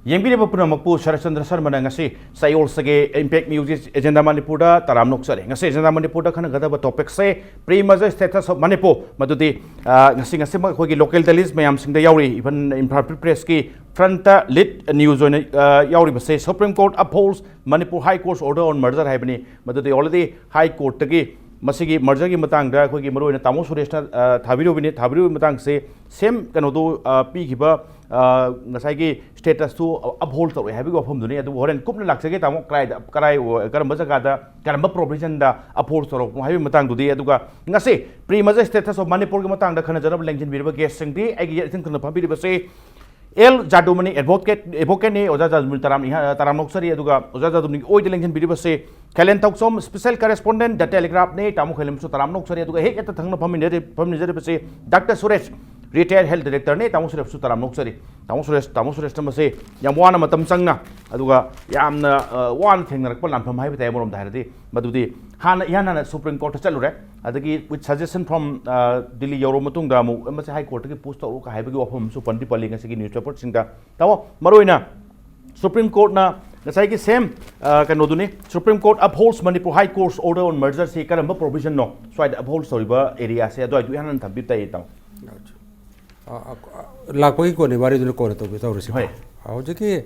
Yengbi Puna Mapu, Saratchandra Sharma Ngasi, Sayol Sage, Impact Music, Agenda Manipur, Taram Noksari, Ngasi, Agenda Manipur, Kanagada topic say, pre-major status of Manipur, Madudi, Nasing a similar local delis, Mayam Sing the Yauri, even in press key, front lit news on Yauri say Supreme Court upholds Manipur High Court's order on murder happening, Madudi already High Court Tagi. Masigi merger ki matang da khoi ki maro ina tamo Suresh na thabiru bini thabiru matang se same kano do pi khiba ngasai ki status to uphold to habi go phom duni adu horen kupna laksage tamo karai karam jaga da karam provision da uphold to habi matang dudi aduga ngase pre merger status of Manipur ki matang da khana jarab lengthin birba guest singdi agi tin kana phabi base El Jadumani advocate ne Oza Jadumani taram noksari aduga Oza Jadumani oi delengin bidi base Khelen Thokchom special correspondent the Telegraph ne tamu khelem su taram noksari aduga hek eta thangna phamni base Dr. Suresh Retd health director ne tamu Suresh su taram noksari tamu Suresh tamase yamwana matam changna aduga yamna wan thengnarak pal lampham hai bitai morom dairadi madudi hana Supreme Court chalure adagi with suggestion from Delhi Euro matung da mu amase High Court ki post to ka haibagi ofam su pandi pali ngasi newspaper singa tawo maroina Supreme Court na ngasai ki same kanoduni Supreme Court upholds Manipur High Court's order on merger se karamba provision no so it upholds soriba area se ado hanan thabi tai taw lakoi ko ne bari dun ko to be tawrisi ho je ki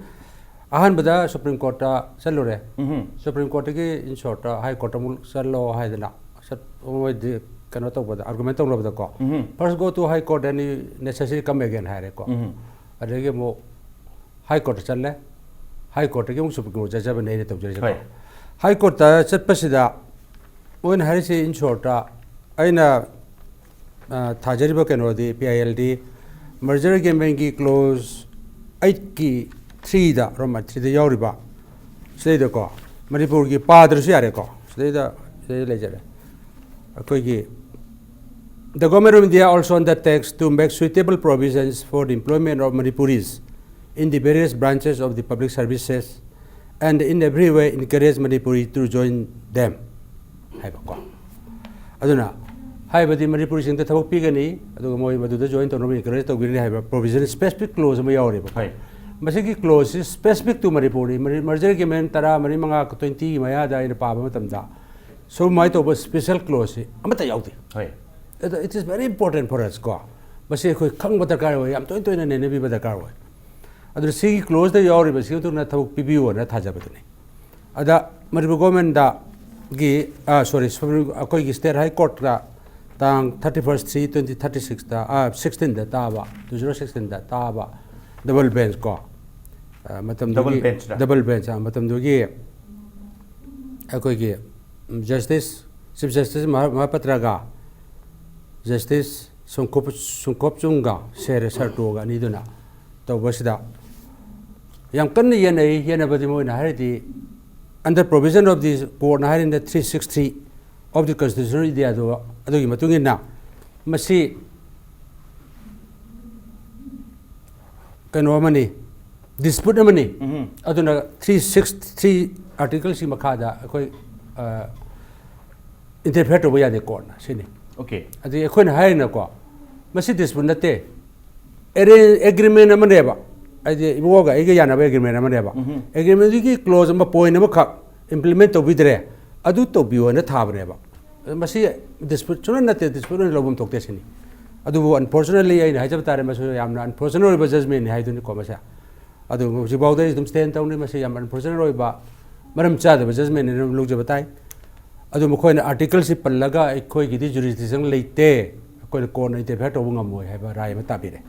ahan bada Supreme Court ta chalure Supreme Court ki in short High Court mul sallo haidana sat oi kano to bada argument to bada ko first go to High Court any necessary come again hare ko adege mo High Court challe High Court ki Supreme Court judge ne ne to jere High Court ta chat pasida on harisi in short aina thajariba kano di PILD merger agreement ki clause 8 ki 3 da Roma 3 da yauriba sei ko Manipur ki padr si are ko sei ledger the government of India also undertakes to make suitable provisions for the employment of Manipuris in the various branches of the public services and in every way encourage Manipuri to join them. Aduna haibadi Manipuri sing the thawak pigani adu moi madu join to encourage to give provision specific clause ma yauri ba masigi clause is specific to Manipuri merger agreement tara mari manga 20 maya da ina pa ba matamda so my to special clause amata yaudi it is very important for us ko basi khoi khang ba darkar hoy am toin toin ne bi ba darkar hoy adu si clause da yauri basi to na thawak pbu na thaja ba ne ada Manipur government da gi sorry akoi gi state High Court ra tang 31st 2036 da 16 da ta ba 2016 da ta ba double bench ko matam double bench matam dogi akoi gi Justice Chief Justice Mahapatraga Justice Sungkop Chunga Sere Sartoga Niduna to Basida Yang Kanni Yanabadi Moina Haridi under provision of this court in the 363 of the Constitutional Idea Adogi Matungina Masi Kanomani dispute money Aduna 363 articles in Makada interpret over the court sini okay adi ekhon hai na ko masi dispute nate agreement amaneba adi iboga ege yana ba agreement amaneba agreement ki clause ma point ma khak implement to bidre adu to biyo na thabreba masi dispute chuna nate dispute lobum tokte sini adu unfortunately ai na jab tare masu yamna unfortunately judgment hai dun ko masa adu jibawda dum stand down masi yam unfortunately ba maram cha da judgment ne log jabatai adu mkhoi na article si pallaga ekhoi gi jurisdiction leite koi ko na ite phato bunga moi ha ba rai mata bire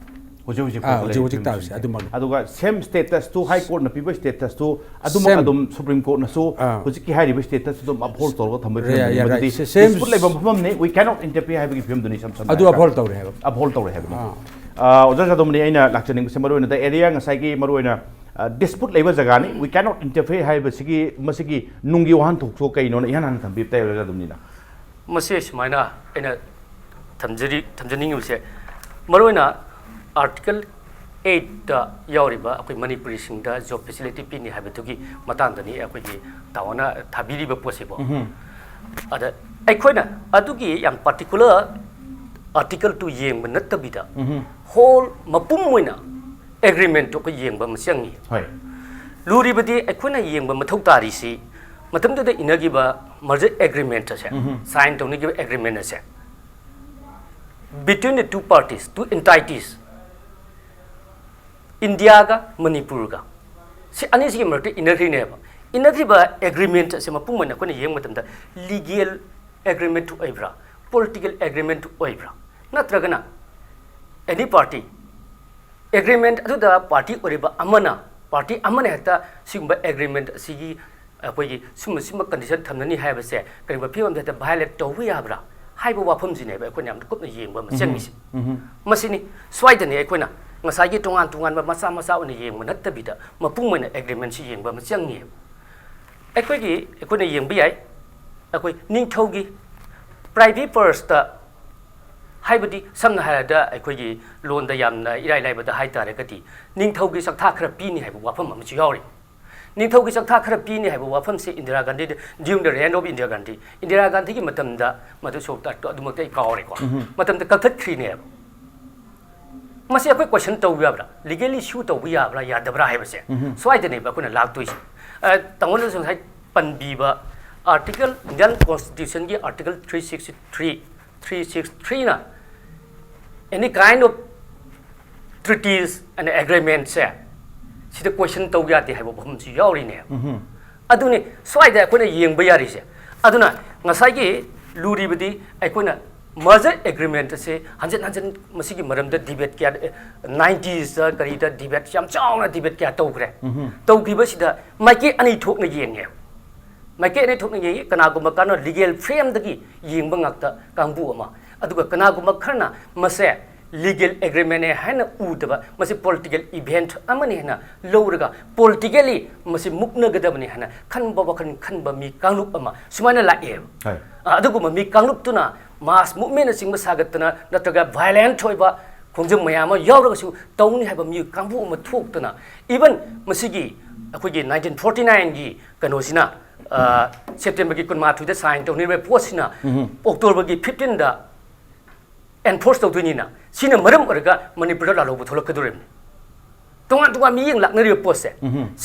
hoji ta si adu mag aduga same status to High Court na people status to adum Supreme Court na so hoji ki hai status to uphold to thamai same put labam pham ne we cannot interfere have film donation adu uphold to re oja Jadumani aina lakchaning semaro na the area ngasai ki maroina dispute labor jagani we cannot interfere hai basigi masigi nungi wahan thokso kai no yan han thambi tai Jadumani na mase smaina ena thamjani se maroina article 8 da yauriba akoi Manipuri singda job facility pini habitugi matandani akoi gi tawana thabiri ba possible ada aikoina adugi yang particular article to yeng manatabida whole mapum moina agreement ตัวก็เยี่ยงบ่มาเสียงนี่ hai รู้ดีบดีไอ้คนน่ะเยี่ยงบ่มาทุกตาดีสิมาทำตัวได้อินเนอร์กี่บ่ merger agreement ใช่ sign ตรงนี้กี่บ่ agreement ใช่ between the two parties two entities India กับ Manipur กับสิอันนี้สิมันเป็นอินเนอร์ที่เนี่ยบ่อินเนอร์ที่บ่ agreement ใช่มาปุ่มมันน่ะคนน่ะเยี่ยงมาทำตัว legal agreement ทุกไอ้บรา political agreement ทุกไอ้บรานั่นตระกันนะ any party agreement ಅದು the party ಒರಿಬ ಅಮ್ಮನ party ಅಮ್ಮನ ಹೆತ್ತ ಸಿಂಬ agreement ಸಿಗಿ ಅಪೋಗಿ ಸುಮ್ಮ condition ಥಮ್ನನಿ ಹಾಯಬಸೆ ಕರಿಬ ಫಿಯೊಂ ದೆತ violate ತೋವು ಯಾಬ್ರಾ ಹಾಯ್ಬ ವಾಫಮ್ ಜಿನೆ ಬ ಅಕೋನ yam ಕುಪ್ನ ಯೆಂಬ ಮಸಂಗಿಸಿ ಮಸಿನಿ ಸ್ವಾಯ್ದನೆ ಅಕೋನ ngасagi tungan ba masa oni yeng manat bida mapung mana agreement si yeng ba masang ni akoi gi akoi na yeng bi ai akoi ning thogi private first haibadi samna harada akoi gi loan da yamna irai lai ba da hai tare kati ning thogi saktha khara pi ni haibu wafam ma chu yauri ning thogi saktha khara pi ni haibu wafam se Indira Gandhi during the reign of Indira Gandhi gi matam da madu sok ta to adumok tai kaw re ko matam da kakhat khri ne masi akoi question to yabra legally issue to yabra ya dabra haibase swaidane ba kuna lag toisi tangol so sai panbi ba article Indian constitution gi article 363 na any kind of treaties and agreement se sida question to yate haibo bhum chi yauri ne aduni swaida akona yeng ba yari se aduna ngasai gi luri bidi akona merger agreement se hanjan masigi maramda debate kya 90s kari da debate yam chauna debate kya to kre to giba sida maike ani thok na yeng ne maike ani thok na yeng kana guma kana legal frame dagi yeng ba ngak ta kangbu ama aduga kana guma kharna mase legal agreement ne hana udaba masi political event amani hana lowraga politically masi mukna gadabani hana khanba khanba mi kanglup ama sumaina la e aduguma mi kanglup tuna mass movement sing masagatna nataga violent hoiba khongjum mayama yawraga su tawni haiba mi kangbu ma thoktana even masigi akogi 1949 gi kanosina September gi kunma thu da sign tawni be posina October gi 15 da enforce tawduni na sina maram orga Manipur la lo bu tholak kadurem tungan mi yeng lakna ri post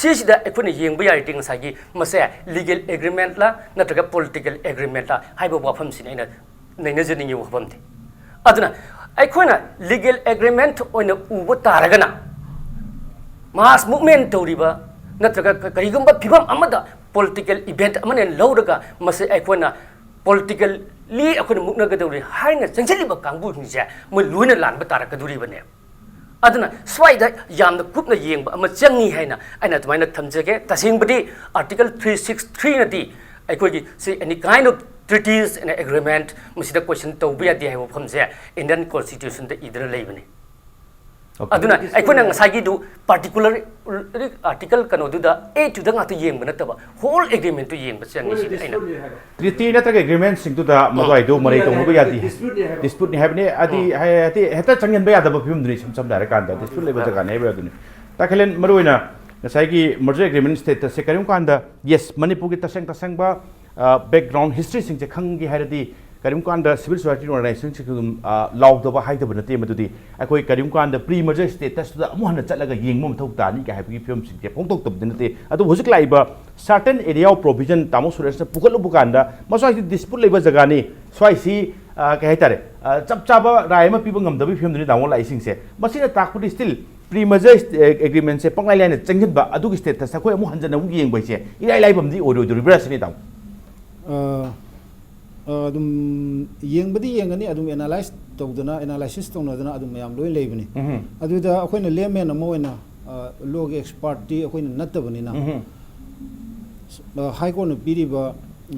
se sida ekuni yeng ba yari ting sagi mase legal agreement la nataga political agreement la haiba wafam sina ina naina jeni yu wafam de aduna aikona legal agreement oina ubu taragana mass movement tawriba nataga karigumba phibam amada political event amane lawraga mase aikona political li akona mukna gaduri haina changchaliba kangbu hinja mo luina lanba tarakaduri bane aduna swaida yamna kupna yengba ama changi haina aina tumaina thamjage tasingbadi article 363 nati aikogi say any kind of treaties and agreement musida question to be at the have phamse Indian constitution the idra leibani aduna aikona ngasagi du particular article kano du da a to da ngata yeng bana taba whole agreement to yeng bachangi si aina treaty na ta agreement sing tu da madai do mari to bu yadi dispute ni have ne adi heta changyan ba yada ba phim dri sam dare kan da dispute le ba jaga ne ba duni ta khelen maroina ngasai gi merger agreement state se karim kan da yes Manipur gi tasang ba background history sing je khangi hairadi karim kan da civil society organization se kum law da ba haida bana te madudi akoi karim kan da pre merger status da amu hana chatlaga yeng mom thok ta ni ka habi film sing je pongtok tab din te adu hojik lai ba certain area of provision tamo Suresh pukal bu kan da masai dispute le ba jaga ni swai si ka haitare chap chaba rai ma pi bangam da bi film ni tamo lai sing se masina takpudi still pre merger agreement se panglai lai na changjin ba adu gi status akoi amu hanjana mu yeng bai se ilai lai bam di odo do bra sini tam adum yengbadi yengani adum analyze tawdana analysis tawna adum mayam loi leibani aduda akoina layman amoina log expert ti akoina natabani na high court na piriba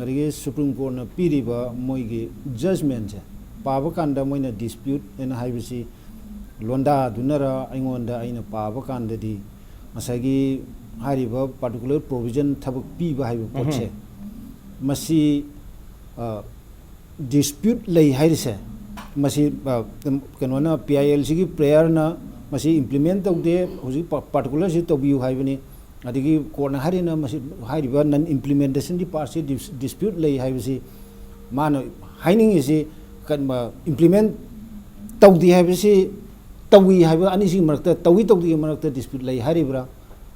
rige supreme court na piriba moigi judgment je paba kanda moina dispute en haibisi londa dunara aingonda aina paba kanda di masagi hariba particular provision thabuk piba haibu potse masi dispute lay haise masi kanona PIL sigi prayer na masi implement tawde hoji particular si tobiu haibani adigi korna harina masi hariba non implementation di part si dispute lay haibisi mano haining isi kan implement tawdi haibisi तवी हाइबा अनिसि मरक्ता तवी तौदी मरक्ता dispute लै हारिब्रा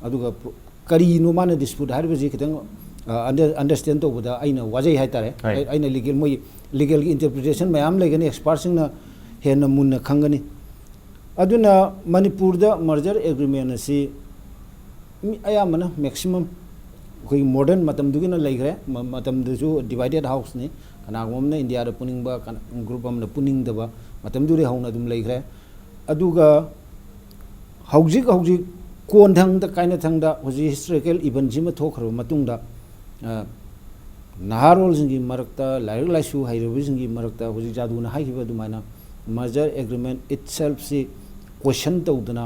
अदुगा करीनो माने डिस्प्यूट हारिबजी खितंग अंडरस्टैंड तौबदा आइना वाजै हाइतारे आइना लीगल मोय लीगल की इंटरप्रिटेशन मयाम लेगनी एक्सपर्ट सिंगना हेन मुन्ना खंगनी अदुना मणिपुर दा मर्जर एग्रीमेंट असि अयामना मैक्सिमम कोई मॉडर्न मतम दुगिना लेग्रे मतम दुजु डिवाइडेड हाउस ने कनागमना इंडिया दा पुनिंगबा ग्रुप अमना पुनिंगदबा मतम दुरे हाउना दुम लेग्रे अदुगा हौजिक हौजिक कोनथंग दा काइना थंगदा होजि हिस्टोरिकल इवेंट जिमा थोखरो मतुंगदा नाहारोल जिंगी मरक्ता लाइक लाइसु हाइरबि जिंगी मरक्ता होजि जादुना हाइबा दुमाना मर्जर एग्रीमेंट इटसेल्फ से क्वेश्चन तौदना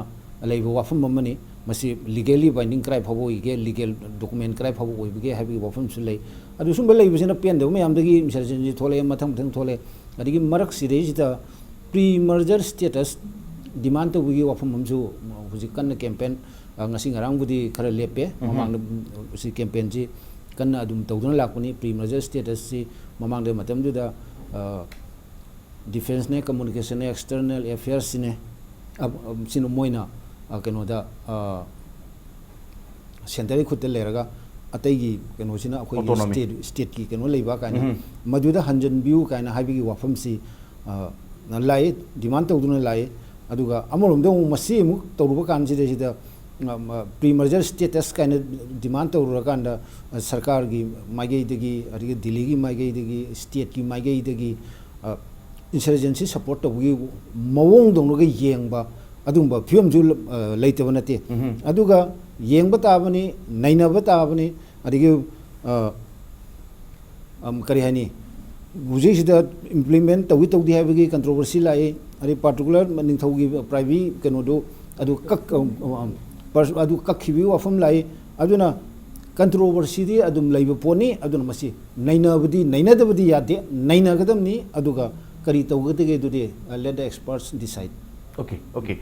लेबो वाफम ममनी मसी लीगली बाइंडिंग क्राइ फाबो इगे लीगल डॉक्यूमेंट क्राइ फाबो ओइबगे हाबि वाफम सुलै अदु सुम लेबसिना पेन दो मयाम दगी मिसरजन थोले मथम मथम थोले अदिगी मरक सिरेजिता प्री मर्जर स्टेटस डिमांड तौबगी वाफम हमसु हुजि कन्न campaign ngasi ngarang budi khara lepe mamang si campaign ji kanna adum tawduna lakuni pre merger status si mamang de matam ju da defense ne communication ne external affairs ne sino moina keno da central khut leraga atai gi keno sina akoi state ki keno leiba kaina madu da hanjan view kaina habi gi wafam si na lai demand tawduna lai aduga amorom de masi mu tawruba kan si de sida pre merger status काइन demand तौरकांड सरकार की माइगैदगी अदगी दिल्ली की माइगैदगी state की माइगैदगी insurgency support तौगी मवोंग दोंगगे येंगबा अदुंबा फियम जु लेतब नते अदुगा येंगबा ताबनी नैनबा ताबनी अदगी करी हानी बुझि सिदा इंप्लीमेंट तौगी तौदी हाबगी कंट्रोवर्सी लाई अदि पार्टिकुलर निंथौगी प्राइवेट कनोदो अदु कक अदु कखिबि वाफम लाई अदुना कंट्रोवर्सी दी अदुम लैब पोनी अदुना मसी नैनबदी नैनदबदी यादे नैनगदमनी अदुगा करी तौगदगे दुदे let the experts decide okay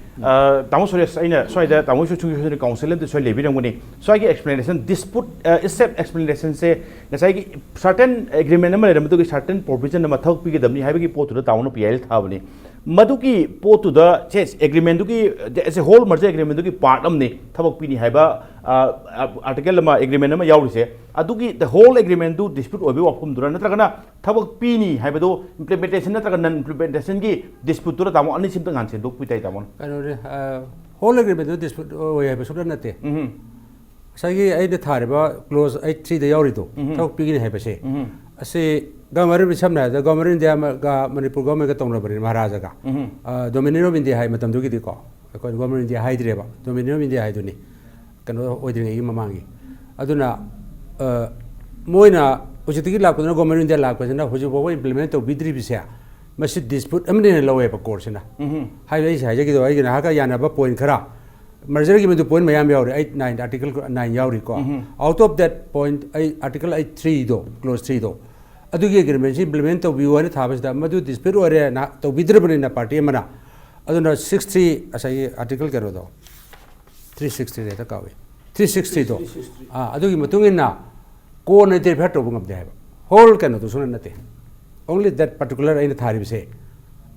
तामो सुरेश आइना सोइदा तामो सुचुंग काउंसिल दे सोइ लेबिरंगनि सोइगी एक्सप्लेनेशन डिस्प्यूट इसेप एक्सप्लेनेशन से नसाइगी सर्टेन एग्रीमेंट नम लेरम दुगी सर्टेन प्रोविजन नम थौक पिगदमनि हाइबगी पोतुदा ताउनो पियल थाबनि मधुकी पोतुदा चेस एग्रीमेंट दुगी as a whole merger agreement दुगी part अमने थबक पिनी हाइबा आर्टिकल मा एग्रीमेंट मा यावरिसे अदुगी द होल एग्रीमेंट दु डिस्प्यूट ओबे वाफम दुरा नत्रगना थबक पिनी हाइबदो इम्प्लीमेंटेशन नत्रगना नन इम्प्लीमेंटेशन की डिस्प्यूट दुरा तामो अनि सिमतंग हानसे दुक पिताइ तामो कनो होल एग्रीमेंट दु डिस्प्यूट ओय हाइबा सुदा नते सागी आइदे थारेबा क्लोज 83 द यावरिदो थबक पिगिनि हाइबसे असे गवर्नमेंट समना द गवर्नमेंट इंडिया गा मणिपुर गवर्नमेंट का तोंगरबरी महाराजा का डोमिनियन ऑफ इंडिया हाइ मतम दुगी दिको अको गवर्नमेंट इंडिया हाइद्रेबा डोमिनियन ऑफ इंडिया हाइदुनी कनो ओइद्रिंगी ममांगी अदुना मोइना उचितगी लापदना गवर्नमेंट इंडिया लापजना हुजु बो इंप्लीमेंट तो बिद्री बिसे मसि डिस्प्यूट अमने लवे प कोर्सना हाइले हाइजगी दो आइगना हाका यानाबा पॉइंट खरा मर्जर की पॉइंट मयाम यावरे 89 आर्टिकल 9 यावरी को out of that point article 83 दो क्लोज 3 दो अदुगी एग्रीमेंट से इंप्लीमेंट तो बिवाने थाबसदा मदु डिस्प्यूट ओरे ना तो बिद्रबने ना पार्टी मना अदुना 63 असाई आर्टिकल करो दो 360 रे तकावे 360 दो अदुगी मतुंगिना कोन ने फेट तो बंगम दे होल कनो तो सुन नते ओनली दैट पर्टिकुलर इन थारिब से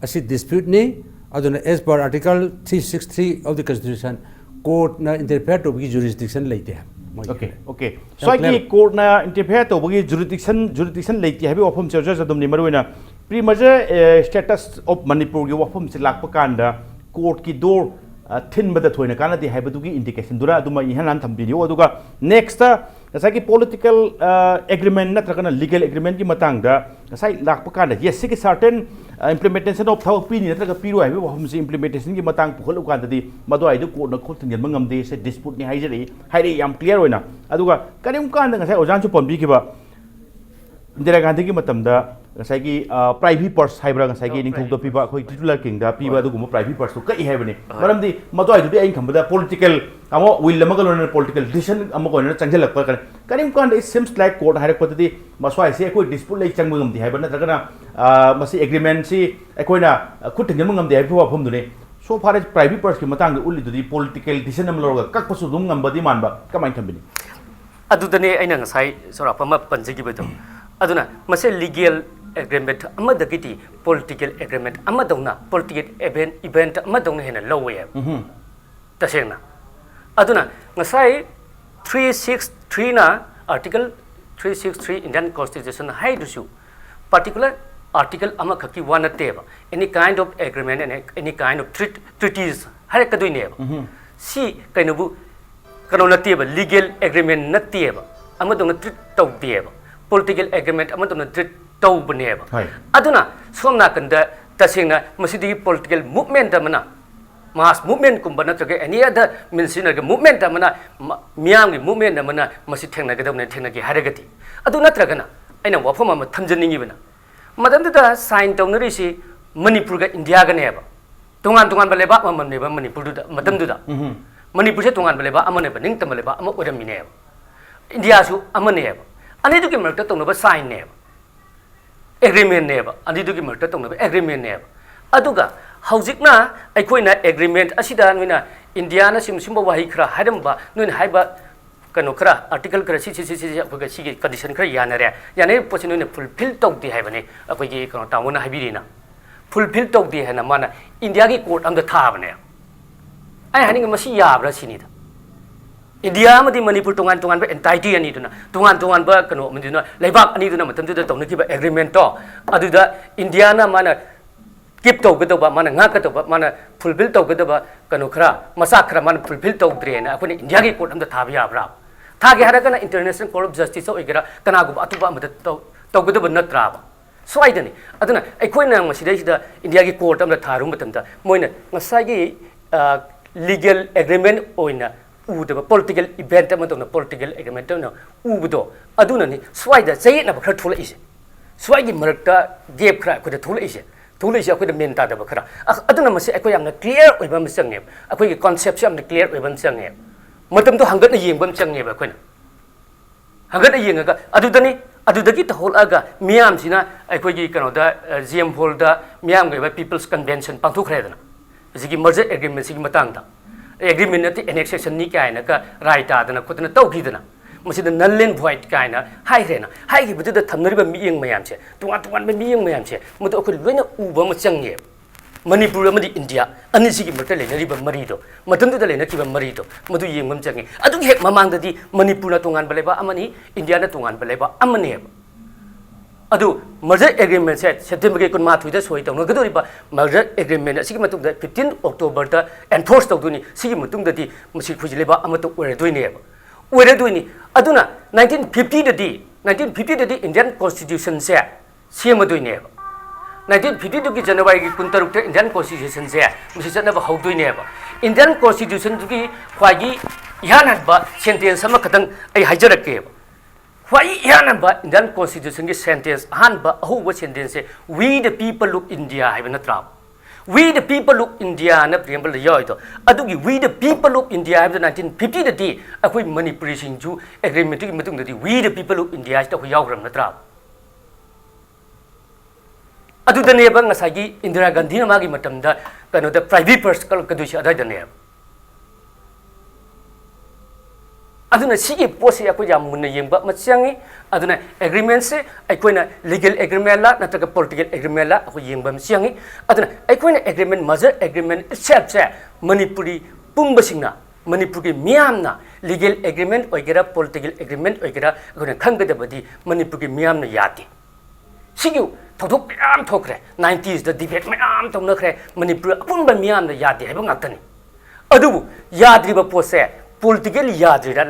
असी डिस्प्यूट ने अदुना as per article 363 of the constitution court ना इंटरफेयर तो बगी जुरिस्डिक्शन लेते हैं ओके सोइगी कोर्ट ना इंटरफेयर तो बगी जुरिस्डिक्शन लेते है वफम चर्चा जदम निमरवेना pre merger status of Manipur की वफम से लाख कांदा कोर्ट की डोर थिनबद थोइना कानादि हाइबदुगी इंडिकेशन दुरा अदुमा इहानान थम्बिदियो अदुगा नेक्स्ट नसाई पॉलिटिकल एग्रीमेंट नत्रकना लीगल एग्रीमेंट की मतंगदा नसाई लाखप कांदा येस के सर्टेन इम्प्लीमेंटेशन ऑफ थाव पीनी नत्रका पीरो हाइबे वहम से इम्प्लीमेंटेशन की मतंग पुखलु कांददि मदो आइदु कोर्ट न खोल थंगन मंगमदे से डिस्प्यूट नि हाइजरी हाइरे याम क्लियर होइना अदुगा करिम कांदा नसाई ओजान चु पम्बिकिबा इंदिरा गांधी की मतमदा नसाई प्राइवेट पर्स हाइब्रा नसाई निंथौद पीबा अखोई टिटुलर किंगदा पीबा अदुगुम प्राइवेट पर्स तो कई हाइबने मरमदि मदो आइदुदि आइन खंबदा पॉलिटिकल अमो विल अमगलोन पॉलिटिकल डिसीजन अमगोन चंगलक पर करिम कांदा इट सिम्स लाइक कोर्ट हाइरकपदि मसवाई से अखोई डिस्प्यूट लै चंगमगमदि हाइबा नत्रगना मसी एग्रीमेंट सी अखोइना खुद थंगमगमदि हाइबो वाफमदुने सो फार एज प्राइवेट पर्स की मतंग उल्लिदुदि पॉलिटिकल डिसीजन अमलोगा ककपसु दुम ngambadi मानबा कमाइन थंबिनि अदुदने आइना ngasai सोरापमा पंजगिबदो अदुना मसे legal agreement amadagiti political agreement amadongna political event amadongna hena lowe tasengna aduna ngasai 363 na article 363 Indian Constitution haidusu particular article ama khaki one teba any kind of agreement and any kind of treaties har kadui neba si kainobu kanona teba legal agreement na teba amadongna treat taw teba political agreement amadongna treat taw baneba aduna somna kanda tasengna masidi political movement amana mass movement kumbana to any other minister movement amana miyang movement amana masi thengna gadawna thengna gi haragati adu natragana aina wafam ama thamjaningi bana madamda sign tawnarisi Manipur ga India ga neba tungan baleba amam neba Manipur da madamda Manipur se tungan baleba amane ba ning tamaleba ama odami neba India su amane neba ani du gi marta tawna ba sign neba agreement neba ani du gi marta tawna ba agreement neba aduga haujikna aikoina agreement asida noina India na simba wahi khra hadamba noina haiba kano khra article khra si akoga si condition khra yanare pochi noina fulfill tawdi haibane akogi kano tawna haibirina fulfill tawdi hana mana India gi court amda thabane ai haning masi yabra sinida India amadi Manipur tungan ba entity ani duna tungan ba kano mandina leibak ani duna matamdu da tawna ki ba agreement to aduda India na mana keep to gado ba mana nga ka to ba mana fulfill to gado ba kanu khra masa khra man fulfill to drena apni India gi court amda thabiya bra thage haragana international court of justice o igara kana gu atuba amda to gado ba natra ba swaidani aduna aikoina masida sida India gi court amda tharu matamda moina ngasai gi legal agreement oina udaba political event amda na political agreement na ubudo aduna ni swaida jayna ba khra thula ise swagi marakta gap khra ko da thula ise thulisi akoida main ta da bakra aduna mase akoi amna clear oiba msang ne akoi gi concept se amna clear oiba msang ne matam to hangat na yengba msang ne ba koina hangat na yenga adudani adudagi to hol aga miam sina akoi gi kano da GM hol da miam ga people's convention pangthu khre dana jigi merger agreement sigi matang da agreement nati annexation ni kai na ka right ta dana khotna tawgi dana masida null and void kaina hai rena hai gi budu da thamnariba miyeng mayam che tungan miyeng mayam che mudu akoi loina uba ma changye Manipur amadi India ani sigi mata le nariba mari do matandu da le na kiba mari do mudu yengmam change adu hek mamang dadi Manipur na tungan baleba amani India na tungan baleba amane adu merger agreement se September ke kun ma thuida soi tawna gadori ba merger agreement sigi matung da 15 October da enforce tawduni sigi matung dadi masi khujileba amato ore doine where doing aduna 1950 dadi Indian Constitution se sema doine 1952 ki January ki kuntaruk te Indian Constitution se musi chana ba haudoine ba Indian Constitution ki khwagi yanan ba sentence sama kadang ai hajarake ba khwagi yanan ba Indian Constitution ki sentence han ba ahu ba sentence we the people look India hai ba natra we the people look India na preamble yoy to adugi we the people look India have the 1950 the day akoi Manipur singju agreement ki matung the we the people look India sta yaw ram natra adu the ne bang ngasagi Indira Gandhi na magi matam da kano the private personal kadusi adai the ne aduna sigi posi akoi jam munna yengba machangi aduna agreement se aikoina legal agreement la nataga political agreement la akoi yengba machangi aduna aikoina agreement merger agreement itself se Manipuri pumbasingna Manipur ki miyamna legal agreement oigera political agreement oigera akoi khangadabadi Manipur ki miyamna yati sigi thok yam thokre 90s the debate mayam tongna khre Manipur apunba miyamna yati haiba ngaktani adubu yadriba pose political yadri da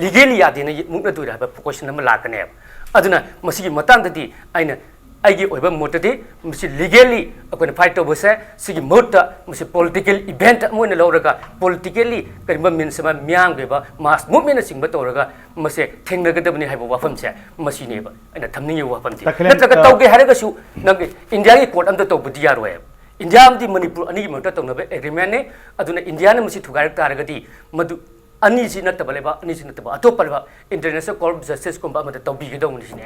legal yadri na mukna tu da ba question ma lakane aduna masigi matang dadi aina aigi oiba motati masi legally akona fight to bose sigi mota masi political event moina lawraga politically karima min sama myang be ba mass movement sing ba toraga masi thengna ga dabni haiba wafam che masi ne ba aina thamni wafam ti natraga tawge haraga su nang India gi court am da to budiya roe India am di Manipur ani gi mota to na be agreement ne aduna India na masi thugarak taraga di madu ani si na tabaleba ani si na taba atopaleba international court of justice ko ba mata tawbi gedong ni sine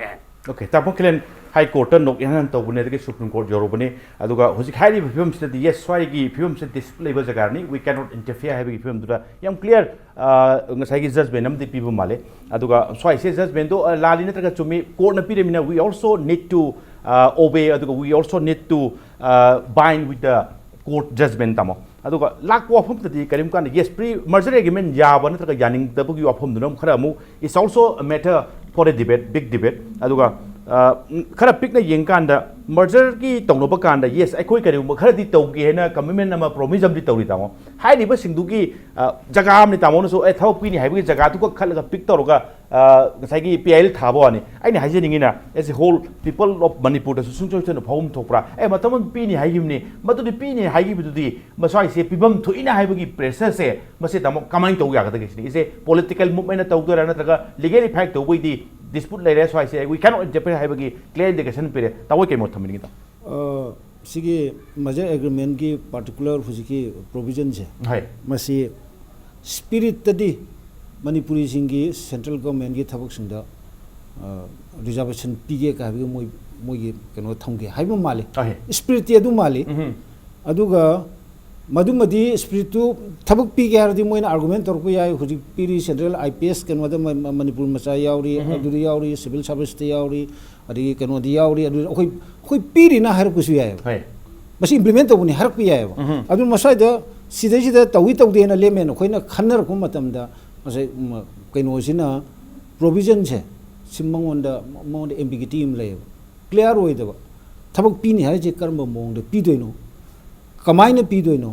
okay tapo Khelen high court nok yan to bune de Supreme Court jorobane aduga hojik hairi film se yes swai gi film se display ba jagar ni we cannot interfere have gi film dura yam clear ngasai gi judgment am di pibu male aduga swai se judgment do lali na traga chumi court na piremina we also need to obey aduga we also need to bind with the court judgment tamo aduga lakwa phum tadi karim kan yes pre merger agreement yaba natraga yaning tabugi aphum dunam khara mu is also a matter for a debate big debate aduga khara pikna yengkanda merger ki tongnoba kanda yes aikoi karim khara di tawgi hena commitment nama promise am di tawri tamo hai di ba singdu ki jaga am ni tamo no so e thau pi ni hai bi jaga tu ko khalaga pick toroga ngasai gi PIL thabo ani aini haje ningina as a whole people of Manipur da sung choi chen phom thokra e matamon pi ni haigim ni matu di pi ni haigi bi di masai se pibam thu ina hai gi pressure se mase tamo kamai to ya ga da gi is a political movement na tawdo ra na taga legally fact to di dispute lai re so I say we cannot jeopardize hai gi clear indication pere tawai ke mo thamini ta sigi merger agreement ki particular hujiki provision je hai masi spirit tadi Manipuri singi central government ki thabak singda reservation pige ka bi moi keno thamge haiba mali spirit adu mali aduga madumadi spirit tu thabak pige hardi moina argument tor ko yai huji piri central IPS keno da Manipur macha yauri adu yauri civil service te yauri adi keno di yauri adu khoi piri na har kusu yai masi implement to ni har ku yai adu masai da sida tawi tawde na lemen khoina khannar ko matam da masai kaino sina provision che simmangonda monda ambiguity im lay clear oi da thabak pi ni ha je karma mong de pi doino kamai na pi doino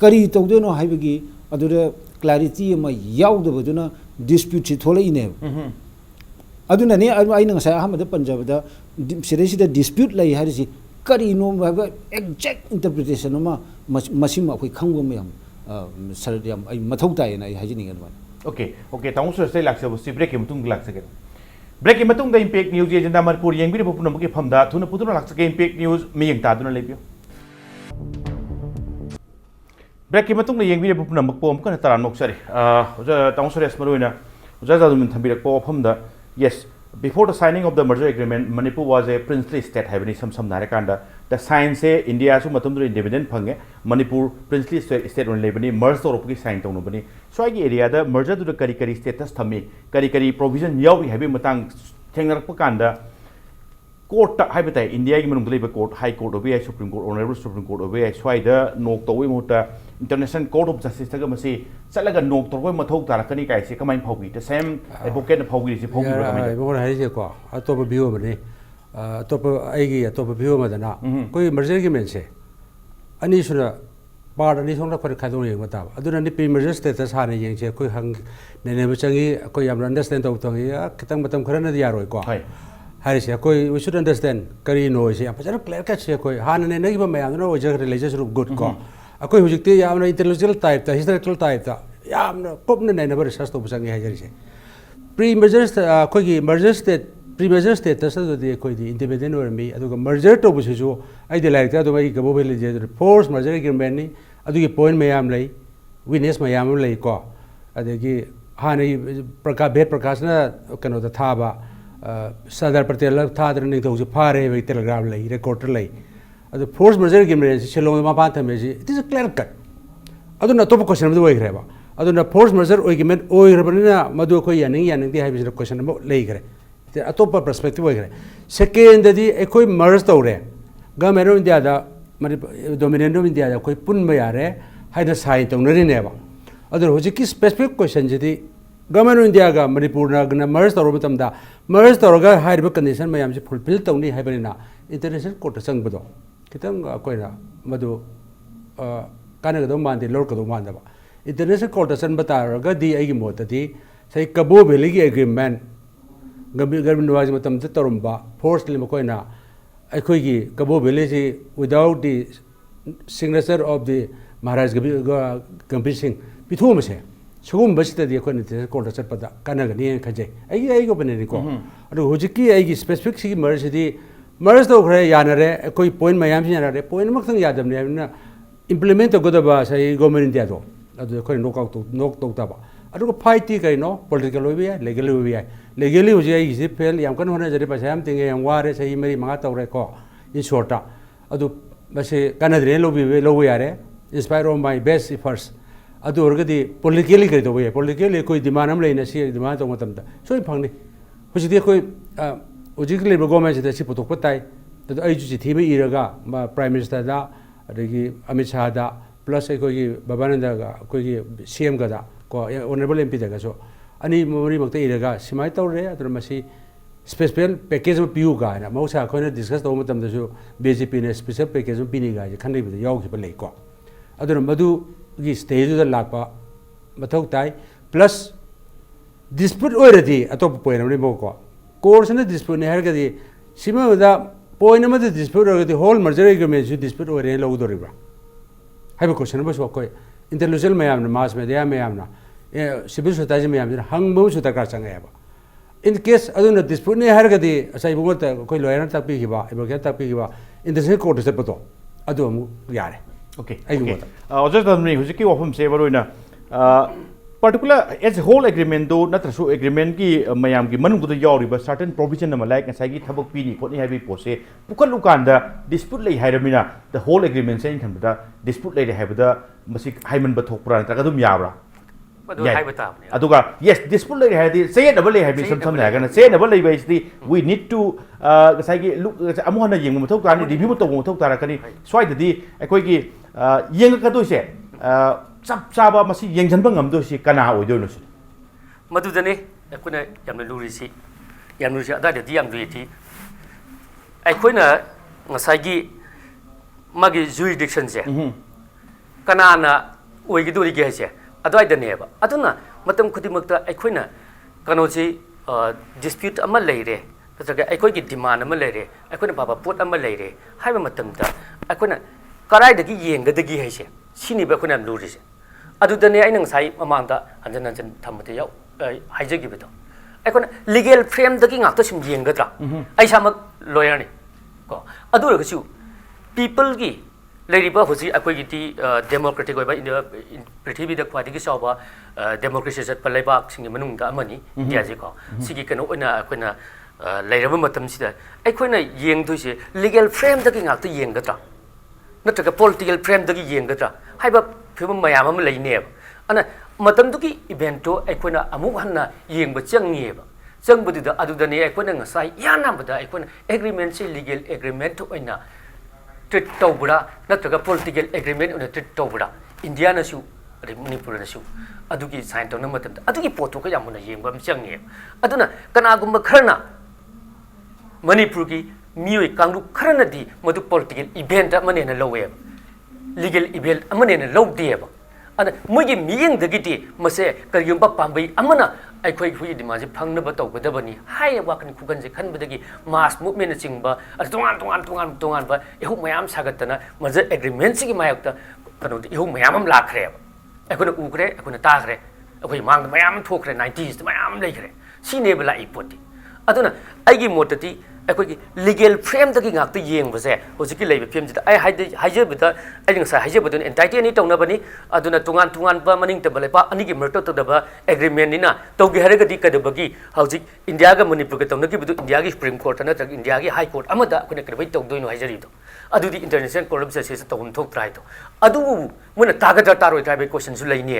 kari tawdeno haibagi adura clarity ma yaw da baduna dispute chi thola ine aduna ne ai nang sa ahmad punjab da sida dispute lay ha ji kari no ba exact interpretation ma masima khoi khangbo mayam sardiam ai mathau tai na ai hajini ngan okay taung so sai laksa bu si break ki mutung laksa ke break ki mutung da impact news ye janda Manipur yengbi bu punam ki phamda thuna putuna laksa ke impact news mi yeng ta duna lebio break ki mutung da yengbi bu punam pom kan taran nok sari ja taung Suresh maruina ja Jadumin thambirak po phamda yes before the signing of the merger agreement Manipur was a princely state having some narakanda the sign say India su matum independent phange Manipur princely state on lebani merge to ropki sign to no bani so ai area da merger to the kari status thami kari provision yaw habi matang thengrak pakanda court habitai India gi manung leba court high court obi supreme court honorable supreme court obi swai da nok to wi mota international court of justice ta ga masi salaga nok to wi mathok tar kani kai se kamai phaugi the same advocate phaugi se phaugi ba kamai bo hai je ko atop view mane atop aigi atop view madana koi merger gi men se ani suna part ani song la khar khadong yeng mata aduna ni pre merger status ha ne yeng che koi hang ne ne changi koi yam understand to thongi kitang matam khara na ya roi ko hari se koi we should understand kari no se apachara clear cut se koi han ne nagi ba mayam no je religious rup good ko akoi hujikte yam na intellectual type ta historical type ta yam na kop ne ne ba research to busangi ha jari se pre merger koi gi merger state pre merger status to de koi di independent or me adu merger to bu se jo ai de like ta do mai gabo bele je force merger agreement ni adu gi point mayam lai witness mayam lai ko ade gi han prakash na kano ta tha ba Sadar Patel Tadr and those Pare, Telegraph lay, recorder lay. The force merger agreement is Shalom Mapata Meji. It is a clear cut. I don't know top question of the way grab. I don't know force merger agreement or Rabanina Maduko Yaning and the have question about lager. The top perspective way. Second, the Equi merged over. Gamero in the other dominandum in the other, Koi Pun Mayare, had a side on never. Other Hojiki specific questions. Government of India ga Manipur na gna merge toro batam da merge toro ga high condition mayam se fulfill tawni haibana international court sang bado kitang koina madu kana ga do mande lor ka do manda ba international court sang bata ga di ai gi mota di sai kabo valley gi agreement government wise batam te torumba force lim koina ai khoi gi kabo valley si without the signature of the Maharaj Gambhir Singh pithu ma se Sugum Basta the Equanity called a Serpata, Kanagani and Kaje. I go Benedico. Hujiki, I specific merge the merge the Yanare, a koi point Miami, a point Mokan Yadam, implement a good about a government in Diado, at the coin knock out to knock Taba. I don't fight no political area, legally was a zipel, Yamkan as a representing and war as a Mary Mata record in shorta. I do say Canadian low inspired on my best efforts. Adu orgadi politically kari to way politically koi demand am leina si demand to matam da so in phangni hujidi koi ujikli government se si putok patai तद आई जु चिठी में Irga prime minister दा अदगी अमित शाह दा plus अखोगी बाबानंद गा अखोगी CM गा दा को ऑनरेबल एमपी दा सो अनि मरी मक्ता इरगा सिमाय तौरे अदर मसी स्पेशल पैकेज में पियू गा ना मौसा अखोने डिस्कस तौ मतम दसु बीजेपी ने स्पेशल पैकेज में पिनी गा खन्ने बिद यावखिबा लेको अदर मधु गी स्टेज दा लापा मथौ ताई प्लस डिस्प्यूट ओइरदी अतोप पोइन मरि मोको कोर्स ने डिस्प्यूट ने हरगदी सिमा दा पोइन में डिस्प्यूट ओइरदी होल मर्जर एग्रीमेंट सु डिस्प्यूट ओइरे लौदोरिबा हाइबा क्वेश्चन बस कोई इंटरनेशनल मैम मास मीडिया मैम सिविल सोसाइटी मैम हंगबो सु दरकार चंगेबा इन केस अदुना डिस्प्यूट ने हरगदी असै बुगत कोई लॉयर तापीगिबा एडवोकेट तापीगिबा इंटरनेशनल कोर्ट से पतो अदु अमु यारे ओके अजय दमनी हुजिकी वफम से बरोइना particular as whole agreement do natrasu agreement ki mayam ki manung do yauriba certain provision na like sai gi thabak pi ni khoni habi pose pukalu kanda dispute lei hairamina the whole agreement sai kan da dispute lei haibada masi haiman ba thokpra ta kadum yabra madu haibata aduga yes dispute lei haidi say double lei habi sam sam na ga say double lei is the we need to sai gi look amu hana yeng mu thok ta ni review to mu thok ta ra kani swai di akoi gi yeng ka do se सब चाबा मसी यंगजनबा ngamdosi kana oidono si madudane akuna yamna lurisi yamnurisi ada di yam duiti aikoina ngasagi magi jurisdiction se kana na oigi duri ge se adai daneba aduna matam khudimakta aikoina kanosi dispute ama leire taga aikoi gi demand ama leire aikoina baba pot ama leire haiba matamta aikoina karai dagi yenga dagi haise sini ba kuna lurisi adudane ai nang sai mamangda hanjan hanjan thamate yaw haijagi beto aikona legal frame dagi ngak to sim yengadra ai samak lawyer ni ko adu ragasu people gi leriba hosi akoi gi ti democratic oiba in prithvi da khwadi gi sawa democracy sat palaiba singi manung da amani india ji ko sigi kano oina akoina leiraba matam sida aikoina yeng thoise legal frame dagi ngak to yengadra natraga political frame dagi yengadra haiba film मैम लेने अना मतम दुकी इवेंटो अखोना अमुक हन्ना येंब चंगेब चंगबदुदा अदुदने अखोना ngसाई यानाबदा अखोना एग्रीमेंट से लीगल एग्रीमेंट ओइना ट्रीट तौबरा नत्रगा पॉलिटिकल एग्रीमेंट ओइना ट्रीट तौबरा इंडिया नसु अरे मणिपुर नसु अदुकी साइन तौना मतम अदुकी पोतो का यामुना येंब चंगे अदुना कनागुम खरना मणिपुर की मियोय कांगु खरनदी मदु पॉलिटिकल इवेंट मनेना लवे legal event amane na lawdeba ana mogi miyeng dagiti mase kariyumba pambai amana aikhoi hui dimaji phangna ba tawgadabani hai wakan khugan je khan badagi mass movement na chingba tongan ba ehu mayam sagatana maja agreement sigi mayakta kanu ehu mayam lakhre aikona ukre aikona takhre akhoi mang mayam thokre 90s mayam lekhre sine bala ipoti aduna aigi motati अखोई legal frame दगी ngakta yengbase hojiki leibe film jida ai haije bida ai ngsa haije budun entity ni tongna bani aduna tungan ba maning te bale pa ani gi merto to daba agreement ni na togi harega di kadabagi hojik india ga manipur ga tongna gi budu india gi supreme court na tag india gi high court amada akuna kadbai tongdoi no haijari do adu di international court of justice to hum thok try to adu muna taga taroi try by question su leine